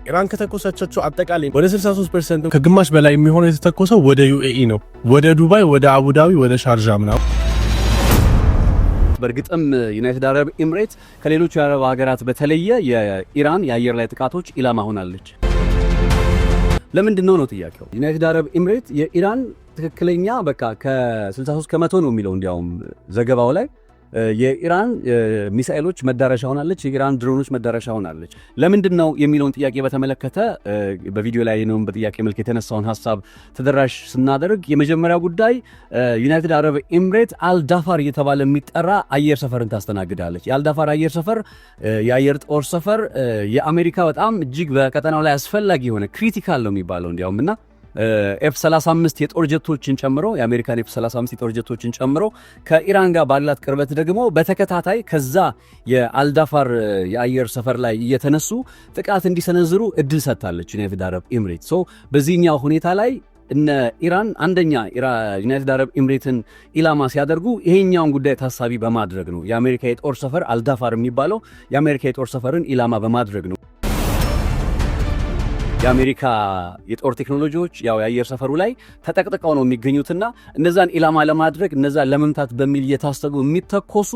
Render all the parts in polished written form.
ኢራን ከተኮሰቻቸው አጠቃላይ ወደ 63% ከግማሽ በላይ የሚሆነው የተተኮሰው ወደ ዩኤኢ ነው፣ ወደ ዱባይ፣ ወደ አቡዳቢ፣ ወደ ሻርጃም ነው። በርግጥም ዩናይትድ አረብ ኤምሬት ከሌሎች የአረብ ሀገራት በተለየ የኢራን የአየር ላይ ጥቃቶች ኢላማ ሆናለች። ለምንድን ነው ጥያቄው? ዩናይትድ አረብ ኤምሬት የኢራን ትክክለኛ በቃ ከ63% ነው የሚለው እንዲያውም ዘገባው ላይ የኢራን ሚሳኤሎች መዳረሻ ሆናለች፣ የኢራን ድሮኖች መዳረሻ ሆናለች። ለምንድን ነው የሚለውን ጥያቄ በተመለከተ በቪዲዮ ላይ ነው በጥያቄ መልክ የተነሳውን ሐሳብ ተደራሽ ስናደርግ የመጀመሪያው ጉዳይ ዩናይትድ አረብ ኤምሬት አልዳፋር እየተባለ የሚጠራ አየር ሰፈርን ታስተናግዳለች። የአልዳፋር አየር ሰፈር የአየር ጦር ሰፈር የአሜሪካ በጣም እጅግ በቀጠናው ላይ አስፈላጊ የሆነ ክሪቲካል ነው የሚባለው እንዲያውም እና F-35 የጦር ጀቶችን ጨምሮ የአሜሪካን F-35 የጦር ጀቶችን ጨምሮ ከኢራን ጋር ባላት ቅርበት ደግሞ በተከታታይ ከዛ የአልዳፋር የአየር ሰፈር ላይ እየተነሱ ጥቃት እንዲሰነዝሩ እድል ሰጥታለች ዩናይትድ አረብ ኤምሬት። በዚህኛው ሁኔታ ላይ እነ ኢራን አንደኛ ዩናይትድ አረብ ኤምሬትን ኢላማ ሲያደርጉ ይሄኛውን ጉዳይ ታሳቢ በማድረግ ነው። የአሜሪካ የጦር ሰፈር አልዳፋር የሚባለው የአሜሪካ የጦር ሰፈርን ኢላማ በማድረግ ነው። የአሜሪካ የጦር ቴክኖሎጂዎች ያው የአየር ሰፈሩ ላይ ተጠቅጥቀው ነው የሚገኙትና እነዛን ኢላማ ለማድረግ እነዛን ለመምታት በሚል እየታሰቡ የሚተኮሱ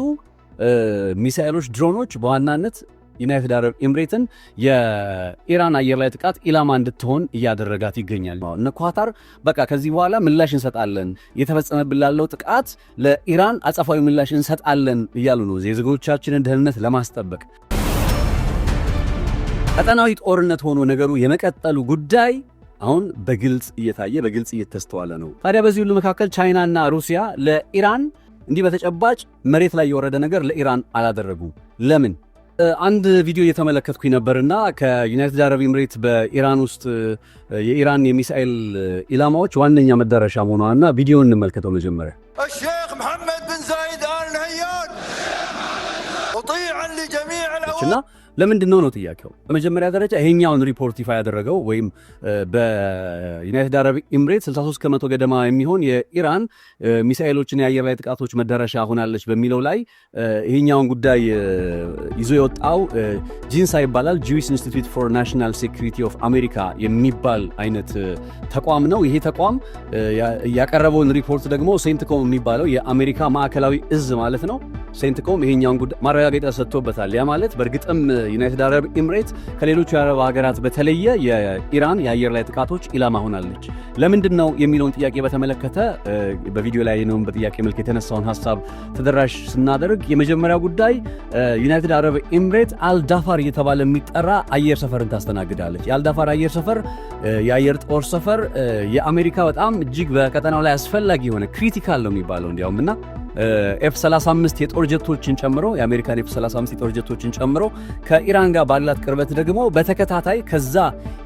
ሚሳኤሎች፣ ድሮኖች በዋናነት ዩናይትድ አረብ ኤምሬትን የኢራን አየር ላይ ጥቃት ኢላማ እንድትሆን እያደረጋት ይገኛል። እነ ኳታር በቃ ከዚህ በኋላ ምላሽ እንሰጣለን፣ የተፈጸመብን ላለው ጥቃት ለኢራን አጸፋዊ ምላሽ እንሰጣለን እያሉ ነው የዜጎቻችንን ደህንነት ለማስጠበቅ። ቀጠናዊ ጦርነት ሆኖ ነገሩ የመቀጠሉ ጉዳይ አሁን በግልጽ እየታየ በግልጽ እየተስተዋለ ነው። ታዲያ በዚህ ሁሉ መካከል ቻይናና ሩሲያ ለኢራን እንዲህ በተጨባጭ መሬት ላይ የወረደ ነገር ለኢራን አላደረጉም። ለምን? አንድ ቪዲዮ እየተመለከትኩኝ ነበርና ከዩናይትድ አረብ ኤምሬት በኢራን ውስጥ የኢራን የሚሳኤል ኢላማዎች ዋነኛ መዳረሻ መሆኗና ቪዲዮውን እንመልከተው። መጀመሪያ الشيخ محمد بن زايد آل نهيان مطيعا لجميع እና ለምንድን ነው ጥያቄው? በመጀመሪያ ደረጃ ይሄኛውን ሪፖርት ይፋ ያደረገው ወይም በዩናይትድ አረብ ኤምሬት 63% ገደማ የሚሆን የኢራን ሚሳኤሎችን የአየር ላይ ጥቃቶች መዳረሻ ሆናለች በሚለው ላይ ይሄኛውን ጉዳይ ይዞ የወጣው ጂንሳ ይባላል። ጂዊስ ኢንስቲትዩት ፎር ናሽናል ሴኩሪቲ ኦፍ አሜሪካ የሚባል አይነት ተቋም ነው። ይሄ ተቋም ያቀረበውን ሪፖርት ደግሞ ሴንትኮም የሚባለው የአሜሪካ ማዕከላዊ እዝ ማለት ነው። ሴንትኮም ይሄኛውን ጉዳይ ማረጋገጫ ሰጥቶበታል። ያ ማለት በእርግጥም ዩናይትድ አረብ ኤምሬት ከሌሎች የአረብ ሀገራት በተለየ የኢራን የአየር ላይ ጥቃቶች ኢላማ ሆናለች። ለምንድን ነው የሚለውን ጥያቄ በተመለከተ በቪዲዮ ላይ ነው በጥያቄ መልክ የተነሳውን ሐሳብ ተደራሽ ስናደርግ የመጀመሪያው ጉዳይ ዩናይትድ አረብ ኤምሬት አልዳፋር እየተባለ የሚጠራ አየር ሰፈርን ታስተናግዳለች። የአልዳፋር አየር ሰፈር የአየር ጦር ሰፈር የአሜሪካ በጣም እጅግ በቀጠናው ላይ አስፈላጊ የሆነ ክሪቲካል ነው የሚባለው እንዲያውም እና F-35 የጦር ጀቶችን ጨምሮ የአሜሪካን F-35 የጦር ጀቶችን ጨምሮ ከኢራን ጋር ባላት ቅርበት ደግሞ በተከታታይ ከዛ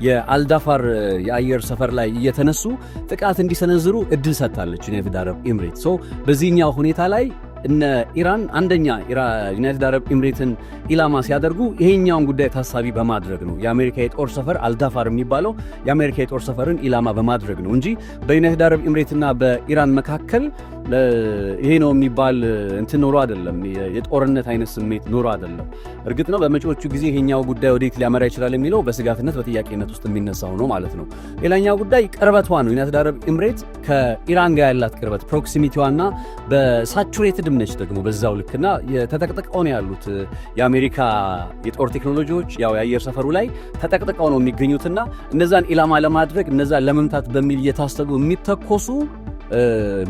የአልዳፋር የአየር ሰፈር ላይ እየተነሱ ጥቃት እንዲሰነዝሩ እድል ሰጥታለች ዩናይትድ አረብ ኤምሬት። በዚህኛው ሁኔታ ላይ እነ ኢራን አንደኛ ዩናይትድ አረብ ኤምሬትን ኢላማ ሲያደርጉ ይሄኛውን ጉዳይ ታሳቢ በማድረግ ነው። የአሜሪካ የጦር ሰፈር አልዳፋር የሚባለው የአሜሪካ የጦር ሰፈርን ኢላማ በማድረግ ነው እንጂ በዩናይትድ አረብ ኤምሬትና በኢራን መካከል ይሄ ነው የሚባል እንትን ኖሮ አይደለም፣ የጦርነት አይነት ስሜት ኖሮ አይደለም። እርግጥ ነው በመጪዎቹ ጊዜ ይሄኛው ጉዳይ ወዴት ሊያመራ ይችላል የሚለው በስጋትነት በጥያቄነት ውስጥ የሚነሳው ነው ማለት ነው። ሌላኛው ጉዳይ ቅርበቷ ነው። ዩናይትድ አረብ ኤምሬት ከኢራን ጋር ያላት ቅርበት ፕሮክሲሚቲዋና በሳቹሬትድ ነች ደግሞ በዛው ልክና ተጠቅጥቀው ነው ያሉት የአሜሪካ የጦር ቴክኖሎጂዎች ያው የአየር ሰፈሩ ላይ ተጠቅጥቀው ነው የሚገኙትና እነዛን ኢላማ ለማድረግ እነዛን ለመምታት በሚል እየታሰቡ የሚተኮሱ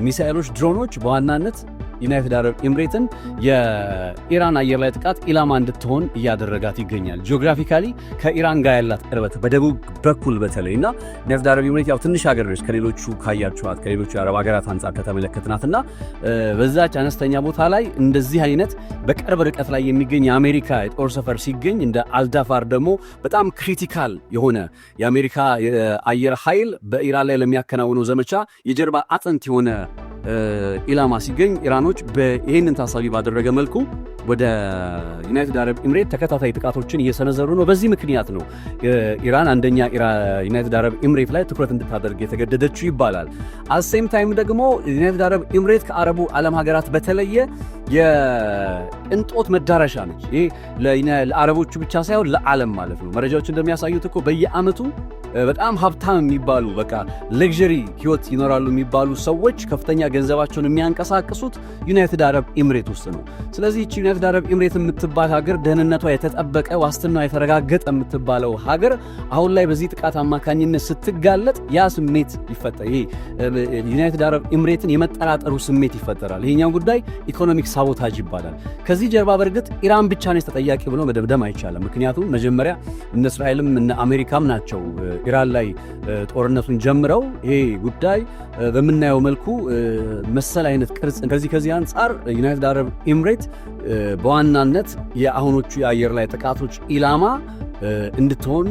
ሚሳኤሎች፣ ድሮኖች በዋናነት ዩናይትድ አረብ ኤምሬትን የኢራን አየር ላይ ጥቃት ኢላማ እንድትሆን እያደረጋት ይገኛል። ጂኦግራፊካሊ ከኢራን ጋር ያላት ቅርበት በደቡብ በኩል በተለይና ዩናይትድ አረብ ኤምሬት ያው ትንሽ ሀገር ነች ከሌሎቹ ካያችኋት ከሌሎቹ የአረብ ሀገራት አንጻር ከተመለከትናትና በዛች አነስተኛ ቦታ ላይ እንደዚህ አይነት በቅርብ ርቀት ላይ የሚገኝ የአሜሪካ የጦር ሰፈር ሲገኝ እንደ አልዳፋር ደግሞ በጣም ክሪቲካል የሆነ የአሜሪካ የአየር ኃይል በኢራን ላይ ለሚያከናውነው ዘመቻ የጀርባ አጥንት የሆነ ኢላማ ሲገኝ ኢራኖች በይሄንን ታሳቢ ባደረገ መልኩ ወደ ዩናይትድ አረብ ኤምሬት ተከታታይ ጥቃቶችን እየሰነዘሩ ነው። በዚህ ምክንያት ነው ኢራን አንደኛ ዩናይትድ አረብ ኤምሬት ላይ ትኩረት እንድታደርግ የተገደደችው ይባላል። አሴም ታይም ደግሞ ዩናይትድ አረብ ኤምሬት ከአረቡ ዓለም ሀገራት በተለየ የቅንጦት መዳረሻ ነች። ይሄ ለአረቦቹ ብቻ ሳይሆን ለዓለም ማለት ነው። መረጃዎች እንደሚያሳዩት እኮ በየዓመቱ በጣም ሀብታም የሚባሉ በቃ ሌክዠሪ ህይወት ይኖራሉ የሚባሉ ሰዎች ከፍተኛ ገንዘባቸውን የሚያንቀሳቅሱት ዩናይትድ አረብ ኤምሬት ውስጥ ነው። ስለዚህ እቺ ዩናይትድ አረብ ኤምሬት የምትባል ሀገር ደህንነቷ የተጠበቀ ዋስትናዋ የተረጋገጠ የምትባለው ሀገር አሁን ላይ በዚህ ጥቃት አማካኝነት ስትጋለጥ ያ ስሜት ይፈጠራል። ይሄ ዩናይትድ አረብ ኤምሬትን የመጠራጠሩ ስሜት ይፈጠራል። ይሄኛው ጉዳይ ኢኮኖሚክ ሳቦታጅ ይባላል። ከዚህ ጀርባ በእርግጥ ኢራን ብቻ ነች ተጠያቂ ብሎ መደምደም አይቻልም። ምክንያቱም መጀመሪያ እነ እስራኤልም እነ አሜሪካም ናቸው ኢራን ላይ ጦርነቱን ጀምረው ይሄ ጉዳይ በምናየው መልኩ መሰል አይነት ቅርጽ ከዚህ አንጻር ዩናይትድ አረብ ኤምሬት በዋናነት የአሁኖቹ የአየር ላይ ጥቃቶች ኢላማ እንድትሆን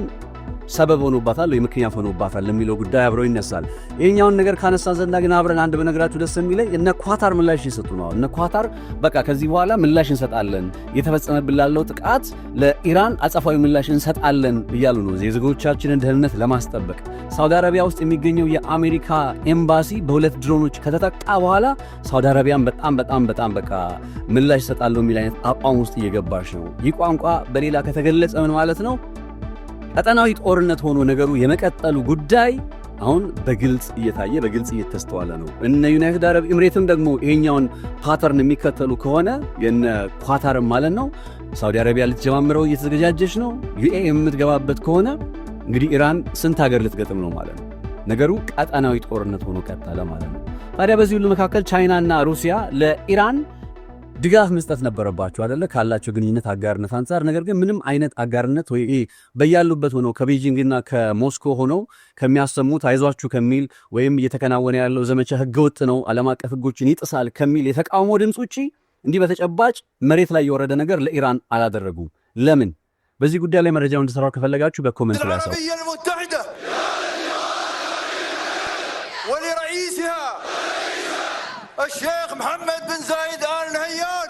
ሰበብ ሆኖባታል ወይ ምክንያት ሆኖባታል ለሚለው ጉዳይ አብረው ይነሳል። ይሄኛውን ነገር ካነሳን ዘንዳ ግን አብረን አንድ በነገራችሁ ደስ የሚለኝ እነ ኳታር ምላሽ ይሰጡ ነው። እነ ኳታር በቃ ከዚህ በኋላ ምላሽ እንሰጣለን፣ የተፈጸመብን ላለው ጥቃት ለኢራን አጸፋዊ ምላሽ እንሰጣለን እያሉ ነው የዜጎቻችንን ደህንነት ለማስጠበቅ። ሳውዲ አረቢያ ውስጥ የሚገኘው የአሜሪካ ኤምባሲ በሁለት ድሮኖች ከተጠቃ በኋላ ሳውዲ አረቢያን በጣም በቃ ምላሽ ይሰጣለሁ የሚል አይነት አቋም ውስጥ እየገባች ነው። ይህ ቋንቋ በሌላ ከተገለጸ ምን ማለት ነው? ቀጠናዊ ጦርነት ሆኖ ነገሩ የመቀጠሉ ጉዳይ አሁን በግልጽ እየታየ በግልጽ እየተስተዋለ ነው። እነ ዩናይትድ አረብ ኤምሬትም ደግሞ ይሄኛውን ፓተርን የሚከተሉ ከሆነ የነ ኳታርም ማለት ነው ሳውዲ አረቢያ ልትጀማምረው እየተዘጋጀች ነው። ዩኤኢ የምትገባበት ከሆነ እንግዲህ ኢራን ስንት ሀገር ልትገጥም ነው ማለት ነው። ነገሩ ቀጠናዊ ጦርነት ሆኖ ቀጠለ ማለት ነው። ታዲያ በዚህ ሁሉ መካከል ቻይናና ሩሲያ ለኢራን ድጋፍ መስጠት ነበረባቸው አይደለ? ካላቸው ግንኙነት አጋርነት አንፃር። ነገር ግን ምንም አይነት አጋርነት ወይ በያሉበት ሆነው ከቤጂንግና ከሞስኮ ሆነው ከሚያሰሙት አይዟችሁ ከሚል ወይም እየተከናወነ ያለው ዘመቻ ህገወጥ ነው፣ ዓለም አቀፍ ህጎችን ይጥሳል ከሚል የተቃውሞ ድምፅ ውጪ እንዲህ በተጨባጭ መሬት ላይ የወረደ ነገር ለኢራን አላደረጉም። ለምን? በዚህ ጉዳይ ላይ መረጃውን እንድሰራው ከፈለጋችሁ በኮሜንት ላይ አሳውቁ። الشيخ محمد بن زايد آل نهيان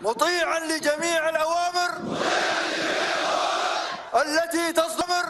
مطيعا لجميع الأوامر التي تصدر